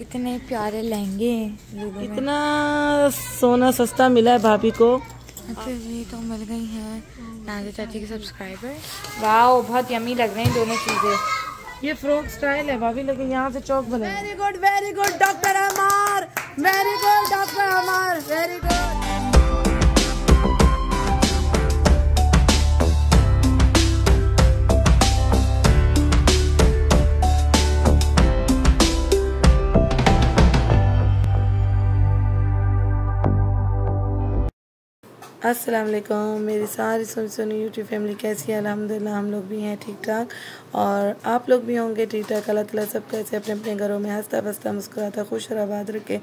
कितने प्यारे लहंगे, इतना सोना सस्ता मिला है भाभी को। फिर भी तो मिल गई है नाज़िया चाची के सब्सक्राइबर। वाह बहुत यमी लग रहे हैं दोनों चीजें। ये फ्रॉक स्टाइल है भाभी, लेकिन यहाँ से चौक बने। वेरी गुड डॉक्टर अमार, वेरी गुड डॉक्टर अमार, वेरी गुड। अस्सलाम वालेकुम, मेरी सारी सुनी यूट्यूब फैमिली कैसी है? अल्हम्दुलिल्लाह हम लोग भी हैं ठीक ठाक, और आप लोग भी होंगे ठीक ठाक। अल्लाह ताला सब कैसे अपने अपने घरों में हंसता बसता मुस्कुराता खुश और आबाद रखे,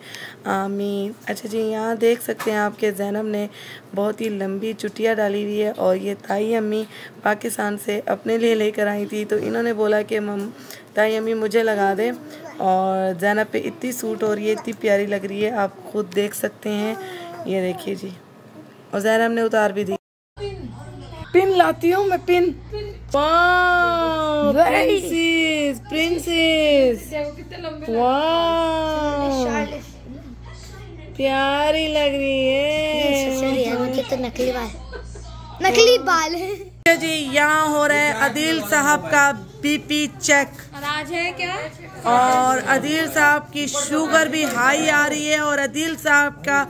आमीन। अच्छा जी, यहाँ देख सकते हैं आपके ज़ैनब ने बहुत ही लंबी चुटिया डाली हुई है, और ये ताई अम्मी पाकिस्तान से अपने लिए लेकर आई थी, तो इन्होंने बोला कि ताई अम्मी मुझे लगा दे, और ज़ैनब पे इतनी सूट हो रही है, इतनी प्यारी लग रही है, आप खुद देख सकते हैं। ये देखिए जी, और ज़ैनब ने उतार भी दी। पिन लाती हूँ मैं, पिन। प्रिंसेस, प्रिंसेस, वाह प्यारी लग रही है। मुझे तो नकली बाल है जी। यहाँ हो रहा है अदील साहब का बीपी चेक। राज है क्या? और अदील साहब की शुगर भी हाई आ रही है, और अदील साहब का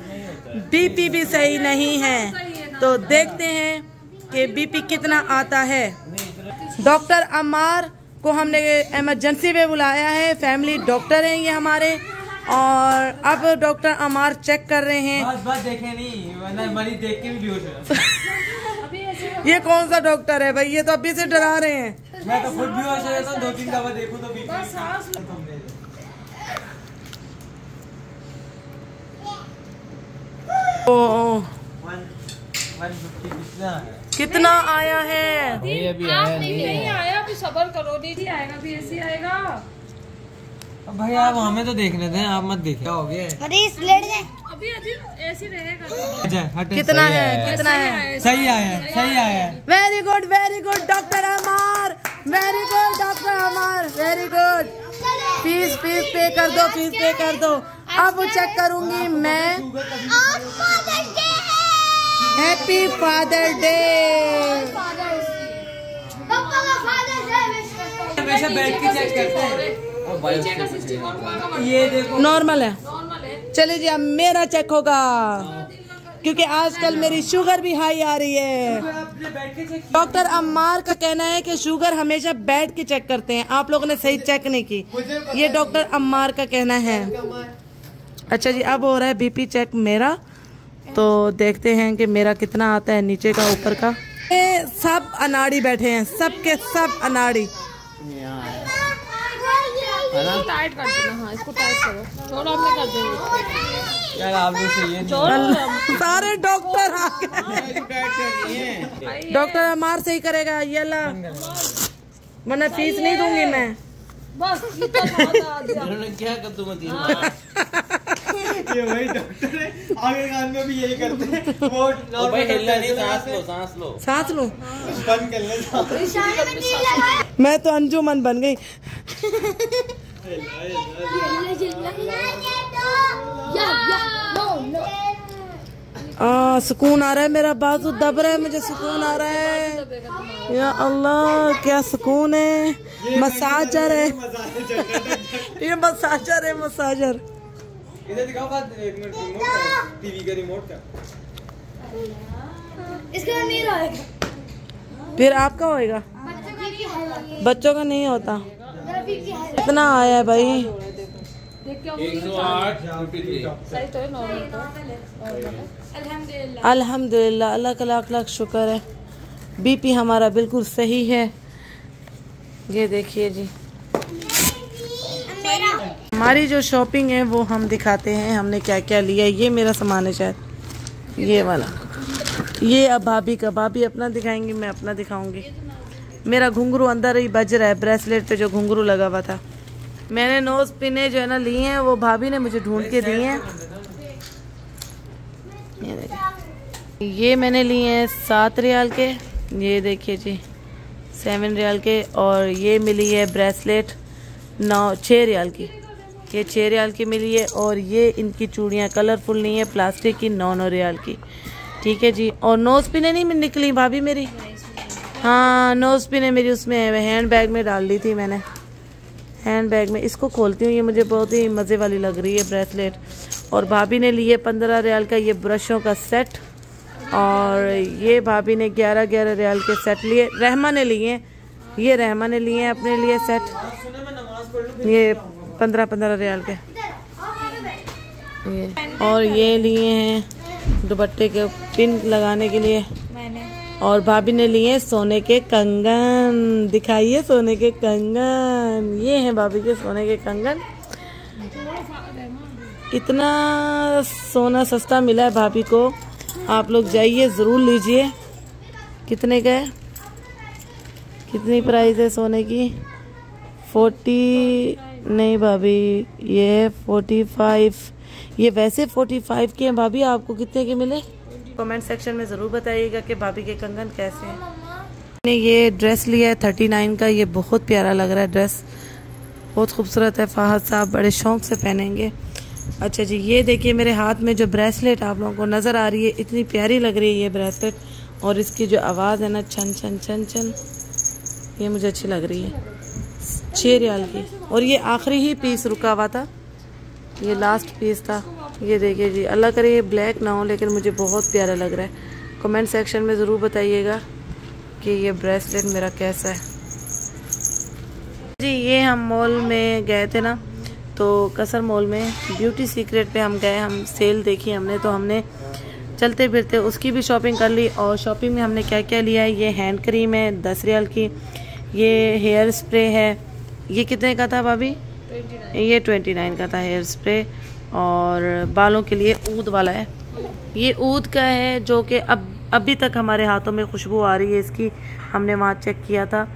बीपी भी सही नहीं है, तो देखते हैं कि बीपी कितना आता है। डॉक्टर अमार को हमने इमरजेंसी में बुलाया है, फैमिली डॉक्टर हैं ये हमारे, और अब डॉक्टर अमार चेक कर रहे हैं। बस देखे नहीं, वरना मरीज देख के भी बेहोश हो। ये कौन सा डॉक्टर है भाई? ये तो अभी से डरा रहे हैं। मैं तो खुद बेहोश हो जाता हूँ, 2-3 दवा देखूं तो बीपी। कितना आया है? अभी आया नहीं आया, अभी सब्र करो, दीदी आएगा भी ऐसे आएगा। भाई आप हमें तो देखने दें, आप मत देखिए। क्या हो गया? अरे लेट जाए, अभी ऐसे रहेगा। कितना है? कितना है? सही आया, सही आया। वेरी गुड डॉक्टर अमार, वेरी गुड डॉक्टर अमार, वेरी गुड। फीस पे कर दो, फीस पे कर दो। अब चेक करूंगी मैं। Happy father day. हमेशा बैठ के चेक करते हैं। ये देखो नॉर्मल है। चलिए जी, अब मेरा चेक होगा, क्योंकि आजकल मेरी शुगर भी हाई आ रही है। डॉक्टर अम्मार का कहना है कि शुगर हमेशा बैठ के चेक करते हैं, आप लोगों ने सही चेक नहीं की, ये डॉक्टर अम्मार का कहना है। अच्छा जी, अब हो रहा है बीपी चेक मेरा, तो देखते हैं कि मेरा कितना आता है, नीचे का ऊपर का। ये सब अनाड़ी बैठे हैं, सब के सब अनाड़ी। टाइट कर देना। हाँ, इसको टाइट करो, थोड़ा मैं कर देंगे यार। आप सारे डॉक्टर आ गए। डॉक्टर अमार से ही करेगा ये ला, वरना फीस नहीं दूंगी मैं। बस क्या कर दूं मैं? ये वही डॉक्टर है, आगे कान में भी यही करते हैं। वो भाई हिलना नहीं, सांस लो बंद कर ले। मैं तो अंजुमन बन गई। सुकून आ रहा है, मेरा बाजू दब रहा है, मुझे सुकून आ रहा है। या अल्लाह क्या सुकून है। मसाजर है ये, मसाजर है, मसाजर। इधर दिखाओ, एक मिनट, रिमोट का, टीवी का रिमोट का। इसका नहीं रहेगा, फिर आपका होएगा, बच्चों का नहीं होता। कितना आया है भाई? 108। अल्हम्दुलिल्लाह, अल्लाह का लाख लाख शुक्र है, बीपी हमारा बिल्कुल सही है। ये देखिए जी, हमारी जो शॉपिंग है वो हम दिखाते हैं, हमने क्या क्या लिया। ये मेरा सामान है शायद, ये वाला। ये अब भाभी का, भाभी अपना दिखाएंगी, मैं अपना दिखाऊंगी। मेरा घुंघरू अंदर ही बज रहा है, ब्रेसलेट पे जो घुंघरू लगा हुआ था। मैंने नोज पिने जो है ना लिए हैं, वो भाभी ने मुझे ढूंढ के दिए हैं। ये मैंने लिए हैं 7 रियाल के, ये देखिए जी 7 रियाल के, और ये मिली है ब्रेसलेट 6 रियाल की। ये 6 रियाल की मिली है। और ये इनकी चूड़ियाँ कलरफुल नहीं है, प्लास्टिक की, 9 रियाल की। ठीक है जी। और नोज पिने नहीं निकली भाभी मेरी? हाँ, नोज पिने मेरी उसमें हैंड बैग में डाल दी थी मैंने, हैंड बैग में। इसको खोलती हूँ, ये मुझे बहुत ही मज़े वाली लग रही है ब्रेसलेट। और भाभी ने लिए 15 रियाल का ये ब्रशों का सेट, और ये भाभी ने 11 रियाल के सेट लिए। रहमा ने लिए, ये रहमा ने लिए अपने लिए सेट, ये 15 रियाल के ये। और ये लिए हैं दुपट्टे के पिन लगाने के लिए। और भाभी ने लिए सोने के कंगन, दिखाइए सोने के कंगन। ये हैं भाभी के सोने के कंगन। इतना सोना सस्ता मिला है भाभी को, आप लोग जाइए ज़रूर लीजिए। कितने का है, कितनी प्राइस है सोने की? 40 नहीं भाभी, ये 45। ये वैसे 45 के हैं भाभी, आपको कितने के मिले? कमेंट सेक्शन में ज़रूर बताइएगा कि भाभी के कंगन कैसे हैं। मैंने ये ड्रेस लिया है 39 का, ये बहुत प्यारा लग रहा है ड्रेस, बहुत खूबसूरत है। फ़ाहद साहब बड़े शौक से पहनेंगे। अच्छा जी, ये देखिए मेरे हाथ में जो ब्रेसलेट आप लोगों को नज़र आ रही है, इतनी प्यारी लग रही है ये ब्रेसलेट। और इसकी जो आवाज़ है ना, छन छन छन छन, ये मुझे अच्छी लग रही है। 6 रियाल की। और ये आखिरी ही पीस रुका हुआ था, ये लास्ट पीस था। ये देखिए जी, अल्लाह करे ये ब्लैक ना हो, लेकिन मुझे बहुत प्यारा लग रहा है। कमेंट सेक्शन में ज़रूर बताइएगा कि ये ब्रेसलेट मेरा कैसा है जी। ये हम मॉल में गए थे ना, तो कसर मॉल में ब्यूटी सीक्रेट पे हम गए, हम सेल देखी हमने, तो हमने चलते फिरते उसकी भी शॉपिंग कर ली। और शॉपिंग में हमने क्या क्या लिया है, ये हैंड क्रीम है 10 रियाल की, ये हेयर स्प्रे है, ये कितने का था भाभी? 29। ये 29 का था हेयर स्प्रे। और बालों के लिए ऊद वाला है, ये ऊद का है, जो कि अभी तक हमारे हाथों में खुशबू आ रही है इसकी, हमने वहाँ चेक किया था।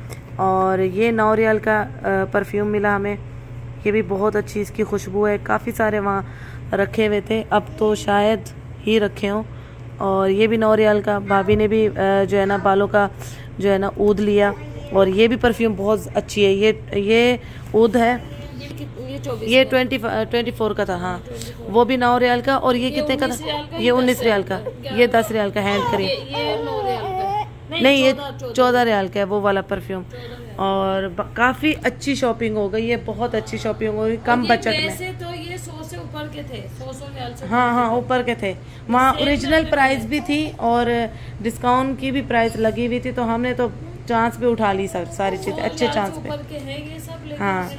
और ये 9 रियाल का परफ्यूम मिला हमें, ये भी बहुत अच्छी इसकी खुशबू है। काफ़ी सारे वहाँ रखे हुए थे, अब तो शायद ही रखे हों। और ये भी 9 रियाल का। भाभी ने भी जो है ना बालों का जो है ना ऊद लिया। और ये भी परफ्यूम बहुत अच्छी है, ये ऊद है, ये 24 का था। हाँ, वो भी 9 रियाल का। और ये कितने का था? ये 19 रियाल का, ये 10 रियाल का हैंड क्रीम। नहीं, ये 14 रियाल का है वो वाला परफ्यूम। और काफ़ी अच्छी शॉपिंग हो गई है, बहुत अच्छी शॉपिंग हो गई कम बजट में। तो ये 100 से ऊपर के थे, 100 रियाल से। हाँ, ऊपर के थे। वहाँ ओरिजिनल प्राइस भी थी और डिस्काउंट की भी प्राइस लगी हुई थी, तो हमने तो चांस पे उठा ली सारी चीज़ें, अच्छे चांस पे। हाँ,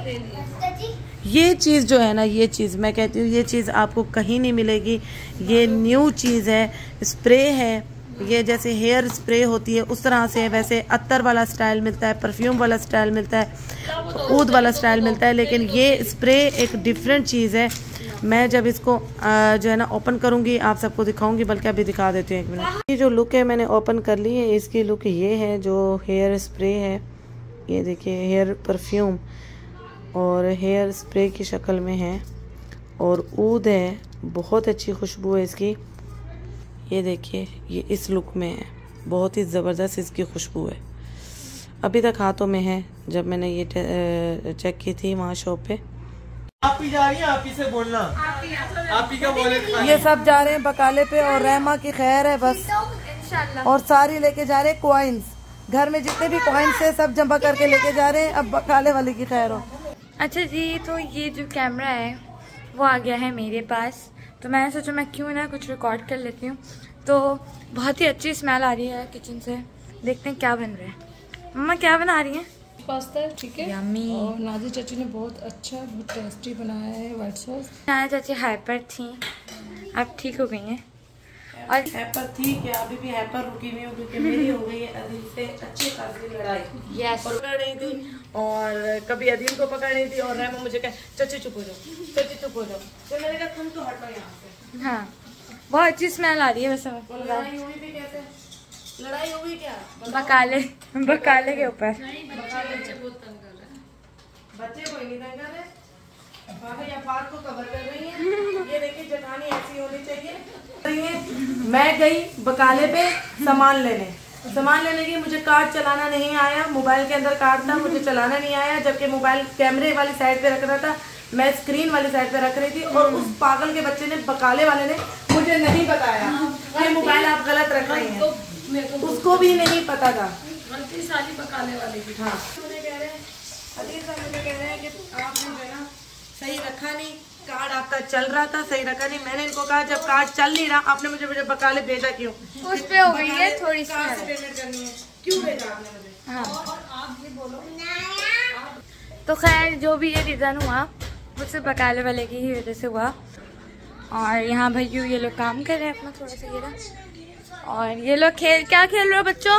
ये चीज़ जो है ना, ये चीज़ मैं कहती हूँ, ये चीज़ आपको कहीं नहीं मिलेगी। ये न्यू चीज़ है, स्प्रे है, ये जैसे हेयर स्प्रे होती है उस तरह से, वैसे अत्तर वाला स्टाइल मिलता है, परफ्यूम वाला स्टाइल मिलता है, ऊद वाला स्टाइल मिलता है, लेकिन ये स्प्रे एक डिफरेंट चीज़ है। मैं जब इसको जो है ना ओपन करूँगी आप सबको दिखाऊंगी, बल्कि अभी दिखा देती हूँ 1 मिनट। ये जो लुक है मैंने ओपन कर ली है, इसकी लुक ये है जो हेयर स्प्रे है। ये देखिए हेयर परफ्यूम और हेयर स्प्रे की शक्ल में है, और ऊद है, बहुत अच्छी खुशबू है इसकी। ये देखिए, ये इस लुक में है, बहुत ही ज़बरदस्त इसकी खुशबू है। अभी तक हाथों में है, जब मैंने ये चेक की थी वहाँ शॉप पे। आप ही जा रही हैं, आप ही से बोलना, आप ही का बोले। ये सब जा रहे हैं बकाले पे, और रहमा की खैर है बस, और सारी लेके जा रहे हैं कॉइन्स। घर में जितने भी कॉइन्स है सब जमा करके लेके जा रहे हैं, अब बकाले वाले की खैर हो। अच्छा जी, तो ये जो कैमरा है वो आ गया है मेरे पास, तो मैंने सोचा मैं क्यों ना कुछ रिकॉर्ड कर लेती हूँ। तो बहुत ही अच्छी स्मेल आ रही है किचन से, देखते हैं क्या बन रहा है। मम्मा क्या बना रही हैं? पास्ता है, ठीक है। यम्मी। और नाजी चाची ने बहुत अच्छा, बहुत टेस्टी बनाया है व्हाइट सॉस। नाजी चाची हाइपर थी, अब ठीक हो गई हैं। और हैपर थी क्या? अभी भी हैपर रुकी हुई हूँ, क्योंकि मेरी हो गई है अदील से अच्छी खासी लड़ाई। यस, पकड़ रही थी और कभी अदील को पकड़ रही थी, और रहमा मुझे कहे चाची चुप हो जाओ, चाची चुप हो जाओ। तो मैंने कहा तुम तो हटो यहाँ से। हाँ, बहुत अच्छी स्मेल आ रही है वैसे। लड़ाई हुई भी कैसे? लड़ाई हुई क्या? बकाले के ऊपर। बच्चे कोई नहीं तंग कर रहे, बात को कवर कर रही है। ये देखिए जठानी ऐसी होनी चाहिए। मैं गई बकाले पे सामान लेने की, मुझे कार्ड चलाना नहीं आया, मोबाइल के अंदर कार्ड था, मुझे चलाना नहीं आया, जबकि मोबाइल कैमरे वाली साइड पे रखना था। मैं स्क्रीन वाली साइड पे रख रही थी और उस पागल के बच्चे ने, बकाले वाले ने मुझे नहीं बताया कि मोबाइल आप गलत रख रही हैं, उसको भी नहीं पता था। गलती सारी बकाले वाले की। हाँ मुझे कह रहे हैं, अदील साहब मुझे कह रहे हैं कि आपने जो है ना सही रखा नहीं, कार्ड आपका चल रहा था सही रखा नहीं। मैंने इनको कहा जब कार्ड चल नहीं रहा आपने मुझे बकाले भेजा क्यों? उस पे हो गई है थोड़ी सी पेमेंट करनी है, क्यों भेजा आपने मुझे? हाँ। आप ये बोलो तो खैर जो भी ये रीज़न हुआ वो सिर्फ बकाले वाले की ही वजह से हुआ। और यहाँ भैया ये लोग काम कर रहे हैं अपना थोड़ा सा ये, और ये लोग क्या खेल रहे हो बच्चों?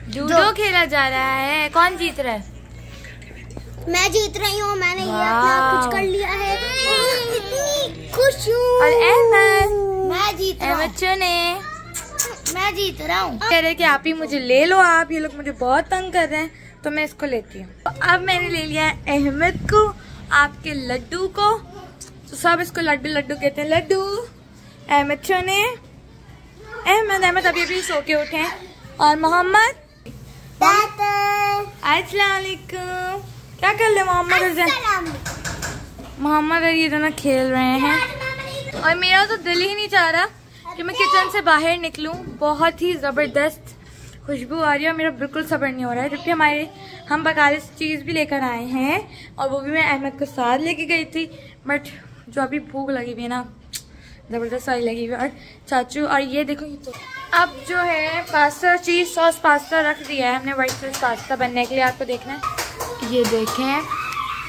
जूडो खेला जा रहा है। कौन जीत रहा है? मैं जीत रही हूँ, मैंने ये अपना कुछ कर लिया है, इतनी खुश हूँ। और अहमद, मैं जीत रहा हूँ, बच्चों ने मैं जीत रहा हूँ। कह रहे कि आप ही मुझे ले लो, आप ये लोग मुझे बहुत तंग कर रहे हैं, तो मैं इसको लेती हूँ। तो अब मैंने ले लिया है अहमद को, आपके लड्डू को, तो सब इसको लड्डू लड्डू कहते हैं। लड्डू अहमद ने, अहमद अभी सो के उठे हैं। और मोहम्मद, अस्सलाम वालेकुम, क्या कर रहे मोहम्मद? और ये दोनों खेल रहे हैं और मेरा तो दिल ही नहीं चाह रहा कि मैं किचन से बाहर निकलूं। बहुत ही ज़बरदस्त खुशबू आ रही है और मेरा बिल्कुल सब्र नहीं हो रहा है, जबकि हम बकाले चीज़ भी लेकर आए हैं और वो भी मैं अहमद को साथ लेके गई थी। बट जो अभी भूख लगी हुई है ना, ज़बरदस्त सारी लगी हुई है। और चाचू, और ये देखो, ये तो अब जो है पास्ता, चीज़ सॉस पास्ता रख दिया है हमने, वाइट सॉस पास्ता बनने के लिए। आपको देखना है, ये देखें,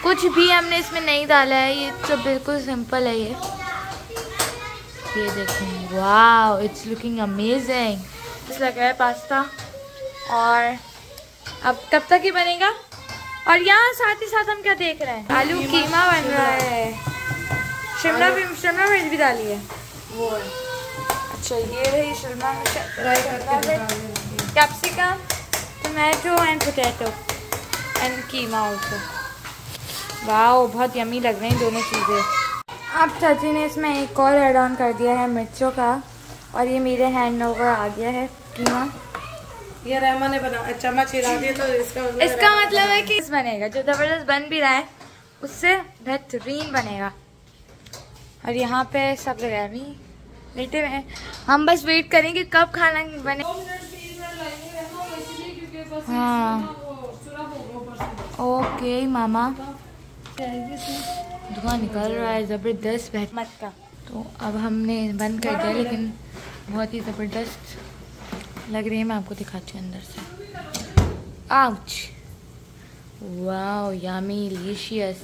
कुछ भी हमने इसमें नहीं डाला है, ये तो बिल्कुल सिंपल है। ये देखें, वाओ, इट्स लुकिंग अमेजिंग। इस लगा है पास्ता। और अब कब तक ही बनेगा? और यहाँ साथ ही साथ हम क्या देख रहे हैं? आलू कीमा बन रहा है, शिमला मिर्च भी डाली है वो है। अच्छा, ये रही शिमला मिर्च, capsicum, tomato and potato and keema also. Wow, बहुत यमी लग रही हैं दोनों चीज़ें। अब चाची ने इसमें एक और ऐड ऑन कर दिया है मिर्चों का, और ये मेरे हैंड ओवर आ गया है कीमा। ये रहमा ने बना चम्मच हिला दिया, तो इसका मतलब है कि इस बनेगा जो ज़बरदस्त बन भी रहा है उससे बेहतरीन बनेगा। और यहाँ पे सब लोग भी लेटे हुए हैं, हम बस वेट करेंगे कब खाना बने। हाँ ओके मामा, धुआं निकल रहा है ज़बरदस्त मत का। तो अब हमने बंद कर दिया, लेकिन बहुत ही ज़बरदस्त लग रही है। मैं आपको दिखाती हूँ अंदर से। Ouch, wow, yummy delicious.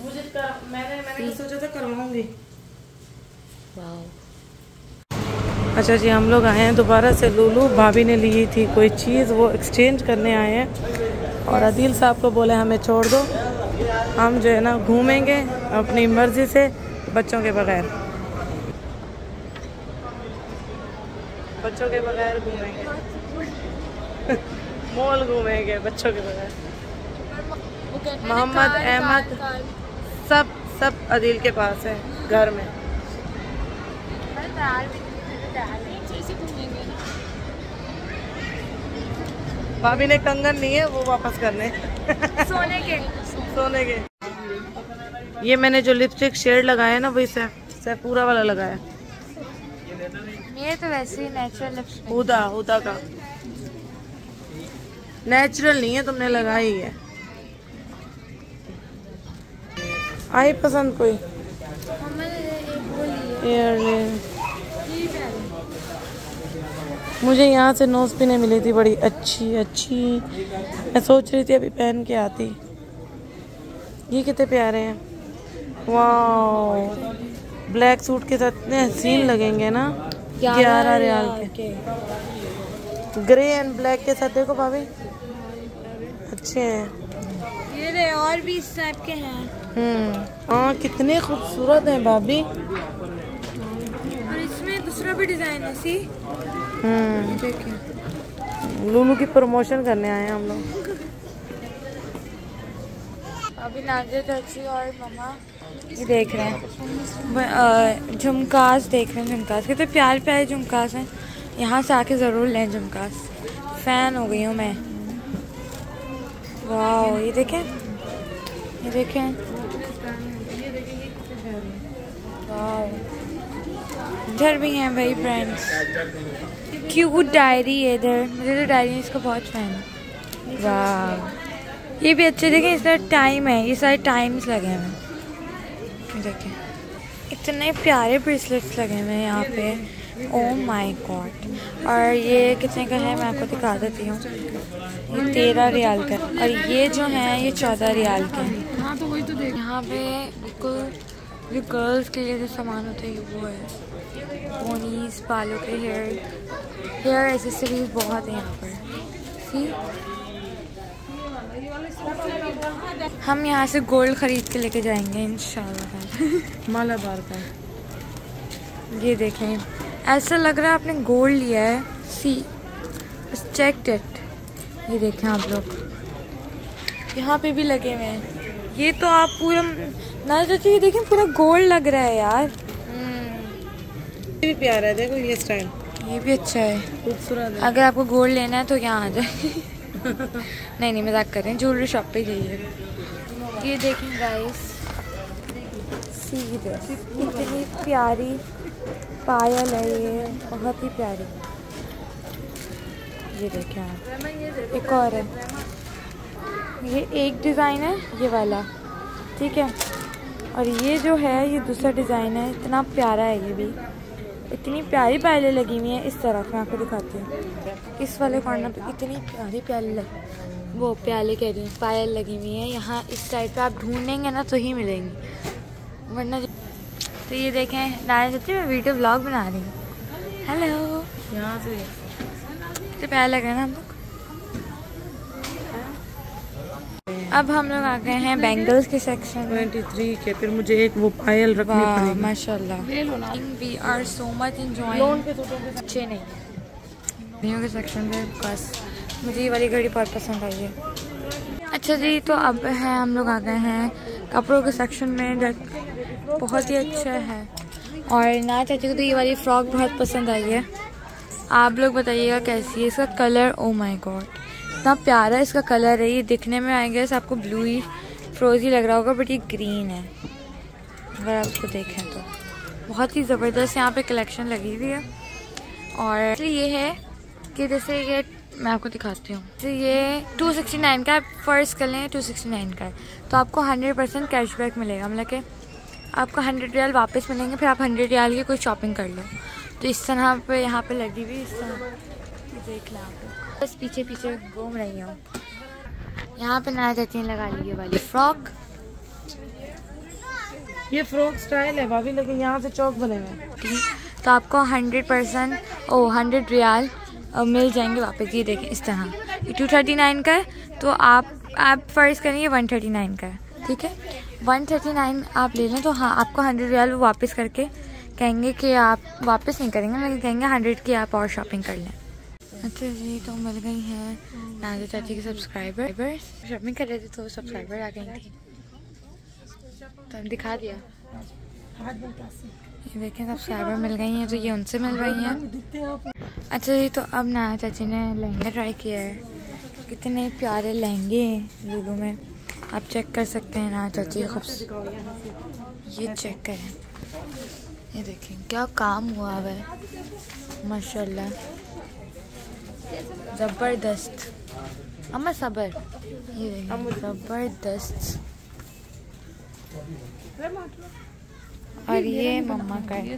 मैंने सोचा था करवाऊंगी। वाओ। अच्छा जी, हम लोग आए हैं दोबारा से लुलु। भाभी ने ली थी कोई चीज़, वो एक्सचेंज करने आए हैं और अदील साहब को बोले हमें छोड़ दो, हम जो है ना घूमेंगे अपनी मर्जी से, बच्चों के बगैर घूमेंगे मॉल घूमेंगे बच्चों के बगैर। मोहम्मद, अहमद सब अदील के पास है घर में। भाभी ने कंगन नहीं है, वो वापस करने सोने के। ये मैंने जो लिपस्टिक शेड लगाया ना, वही सैफ पूरा वाला लगाया। मेरे तो वैसे ही नेचुरल लिपस्टिक, हुदा का नेचुरल नहीं है, तुमने लगाई है। आई पसंद कोई मुझे यहाँ से नोज पिने मिली थी बड़ी अच्छी। मैं सोच रही थी अभी पहन के आती। ये कितने प्यारे हैं, वाह। ब्लैक सूट के साथ इतने हसीन लगेंगे ना। 11 रियाल के ग्रे एंड ब्लैक के साथ। देखो भाभी, अच्छे हैं ये, और भी इस टाइप के हैं। हाँ, कितने खूबसूरत हैं भाभी। और इसमें दूसरा भी डिजाइन है, सी। देखिए, लुलु की प्रमोशन करने आए हैं हम लोग। अभी नाज़िया चाची और मम्मा ये देख रहे हैं झुमकास, देख रहे हैं झुमकास, कितने प्यारे प्यारे झुमकास हैं। यहाँ से आके ज़रूर लें झुमकास, फ़ैन हो गई हूँ मैं। वाह, ये देखें इधर भी हैं भाई फ्रेंड्स। क्यूट डायरी है इधर, मुझे तो डायरी इसका बहुत फैन है। वाह, ये भी अच्छे, देखें इसमें टाइम है, ये सारे टाइम्स लगे हैं। देखें इतने प्यारे ब्रेसलेट्स लगे हुए हैं यहाँ पे। Oh my God. और ये कितने का है मैं आपको दिखा देती हूँ। ये 13 रियाल का, और ये जो है ये 14 रियाल के हैं। हाँ तो वही तो देख, यहाँ पे बिल्कुल जो गर्ल्स के लिए जो सामान होते हैं वो है। पोनीज, बालों के हेयर एसेसरीज बहुत है यहाँ पर। सी हम यहाँ से गोल्ड खरीद के लेके जाएंगे इंशाल्लाह। मालाबार का ये देखें, ऐसा लग रहा है आपने गोल्ड लिया है। सी चेक इट, ये देखें आप लोग, यहाँ पे भी लगे हुए हैं। ये तो आप पूरा ना सोचिए, ये देखें पूरा गोल्ड लग रहा है यार। ये भी प्यारा है, देखो ये स्टाइल, ये भी अच्छा है, खूबसूरत है। अगर आपको गोल्ड लेना है तो यहाँ आ जाए। नहीं मजाक कर रहे हैं, ज्वेलरी शॉप पे जाइए। ये देखें गाइस, सीधे इतनी प्यारी पायल है, ये बहुत ही प्यारी। ये देखें आप, एक और है, ये एक डिज़ाइन है ये वाला, ठीक है, और ये जो है ये दूसरा डिज़ाइन है। इतना प्यारा है, ये भी इतनी प्यारी पायलें लगी हुई हैं। इस तरफ मैं आपको दिखाती हूँ, इस वाले कॉर्नर पे इतनी प्यारी प्याले कह रही हूँ, पायल लगी हुई है। यहाँ इस साइड पे आप ढूंढेंगे ना तो ही मिलेंगी, वरना तो ये देखें नारायण सच्ची मैं वीडियो ब्लॉग बना रही हूँ। हेलो, यहाँ से तो प्यार लग रहा है ना हम लोग। अब हम लोग आ गए हैं बैंगल्स के सेक्शन 23 के। फिर मुझे एक वो पायल रखनी पड़ेगी। माशाल्लाह, we are so much enjoying. अच्छे नहीं घड़ियों के सेक्शन पे, बस मुझे ये वाली घड़ी बहुत पसंद आई है। अच्छा जी, तो अब है हम लोग आ गए हैं कपड़ों के सेक्शन में, जो बहुत ही अच्छा है। और ना चाची को तो ये वाली फ्रॉक बहुत पसंद आई है। आप लोग बताइएगा कैसी है। इसका कलर, ओ माय गॉड इतना प्यारा इसका कलर है। ये दिखने में आई गेस आपको ब्लू ही फ्रोजी लग रहा होगा, बट ये ग्रीन है अगर आप उसको देखें तो। बहुत ही ज़बरदस्त यहाँ पे कलेक्शन लगी हुई है। और ये है कि जैसे ये मैं आपको दिखाती हूँ, तो ये 269 का, आप फर्ज कर लें 269 का है, तो आपको 100% कैशबैक मिलेगा। मतलब कि आपको 100 रियाल वापस मिलेंगे, फिर आप 100 रियाल की कोई शॉपिंग कर लो। तो इस तरह पे यहाँ पे लगी हुई, इस तरह देख लें आप, बस पीछे पीछे घूम रही हूँ। यहाँ पे नया चाची ने लगा ली ये वाली फ्रॉक। ये फ्रॉक स्टाइल है भाभी, लेकिन यहाँ से चौक बने हुए, तो आपको 100 रियाल मिल जाएंगे वापस। ये देखें इस तरह, ये 239 का है, तो आप फर्ज करेंगे 139 का है, ठीक है। 139 आप ले लें तो हाँ आपको 100 रियाल वो वापस करके कहेंगे कि आप वापस नहीं करेंगे, लेकिन कहेंगे 100 की आप और शॉपिंग कर लें। अच्छा जी, तो मिल गई हैं नाज़ा चाची के सब्सक्राइबर, शॉपिंग कर रहे थे तो सब्सक्राइबर आ गई थी, तो हम दिखा दिया। ये देखें सब्सक्राइबर मिल गई हैं, तो ये उनसे मिल रही हैं। अच्छा जी, तो अब नाज़ा चाची ने लहंगा ट्राई किया है। कितने प्यारे लहंगे हैं लुलू में, आप चेक कर सकते हैं। नाज़ा चाची ये चेक करें, ये देखें क्या काम हुआ हुआ है, माशाल्लाह ज़बरदस्त। अम्मा सबर, ये देखें ज़बरदस्त। और ये मम्मा का है,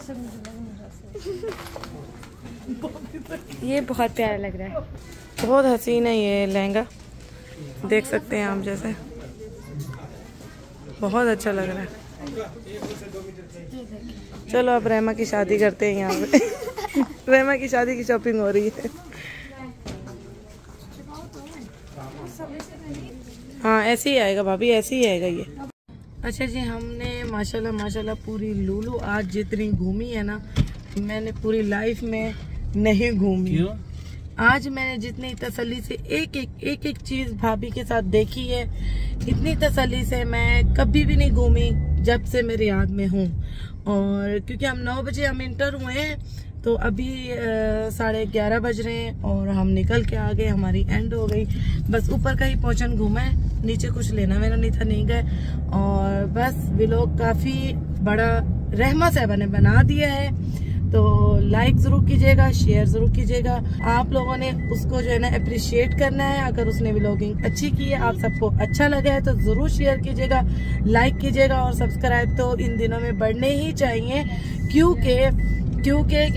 ये बहुत प्यारा लग रहा है, बहुत हसीन है ये लहंगा, देख सकते हैं आप, जैसे बहुत अच्छा लग रहा है। चलो अब रहमा की शादी करते हैं यहाँ पे। रहमा की शादी की शॉपिंग हो रही है। हाँ ऐसे ही आएगा भाभी, ऐसे ही आएगा ये। अच्छा जी, हमने माशाल्लाह माशाल्लाह पूरी लुलू आज जितनी घूमी है ना, मैंने पूरी लाइफ में नहीं घूमी। आज मैंने जितनी तसल्ली से एक एक चीज भाभी के साथ देखी है, इतनी तसल्ली से मैं कभी भी नहीं घूमी जब से मेरे याद में हूँ। और क्योंकि हम 9 बजे हम इंटर हुए हैं, तो अभी 11:30 बज रहे हैं और हम निकल के आ गए, हमारी एंड हो गई। बस ऊपर का ही पोर्शन घूमा है, नीचे कुछ लेना मेरा नहीं था, नहीं गए। और बस व्लॉग काफ़ी बड़ा रहमा साहबा ने बना दिया है। तो लाइक जरूर कीजिएगा, शेयर जरूर कीजिएगा। आप लोगों ने उसको जो है ना अप्रिशिएट करना है। अगर उसने व्लॉगिंग अच्छी की है, आप सबको अच्छा लगा है तो जरूर शेयर कीजिएगा, लाइक कीजिएगा और सब्सक्राइब तो इन दिनों में बढ़ने ही चाहिए, क्योंकि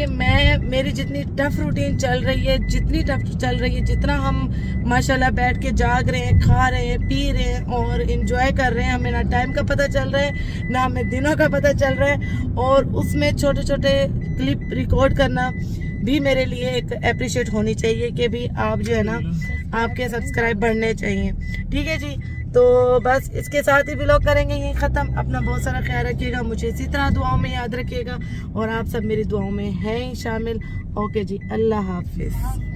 मेरी जितनी टफ रूटीन चल रही है, जितनी टफ चल रही है, जितना हम माशाल्लाह बैठ के जाग रहे हैं, खा रहे हैं, पी रहे हैं और एंजॉय कर रहे हैं, हमें ना टाइम का पता चल रहा है ना हमें दिनों का पता चल रहा है। और उसमें छोटे छोटे क्लिप रिकॉर्ड करना भी मेरे लिए एक अप्रिशिएट होनी चाहिए कि भी आप जो है ना आपके सब्सक्राइब बढ़ने चाहिए। ठीक है जी, तो बस इसके साथ ही व्लॉग करेंगे यही ख़त्म। अपना बहुत सारा ख्याल रखिएगा, मुझे इसी तरह दुआओं में याद रखिएगा और आप सब मेरी दुआओं में हैं शामिल। ओके जी, अल्लाह हाफिज़।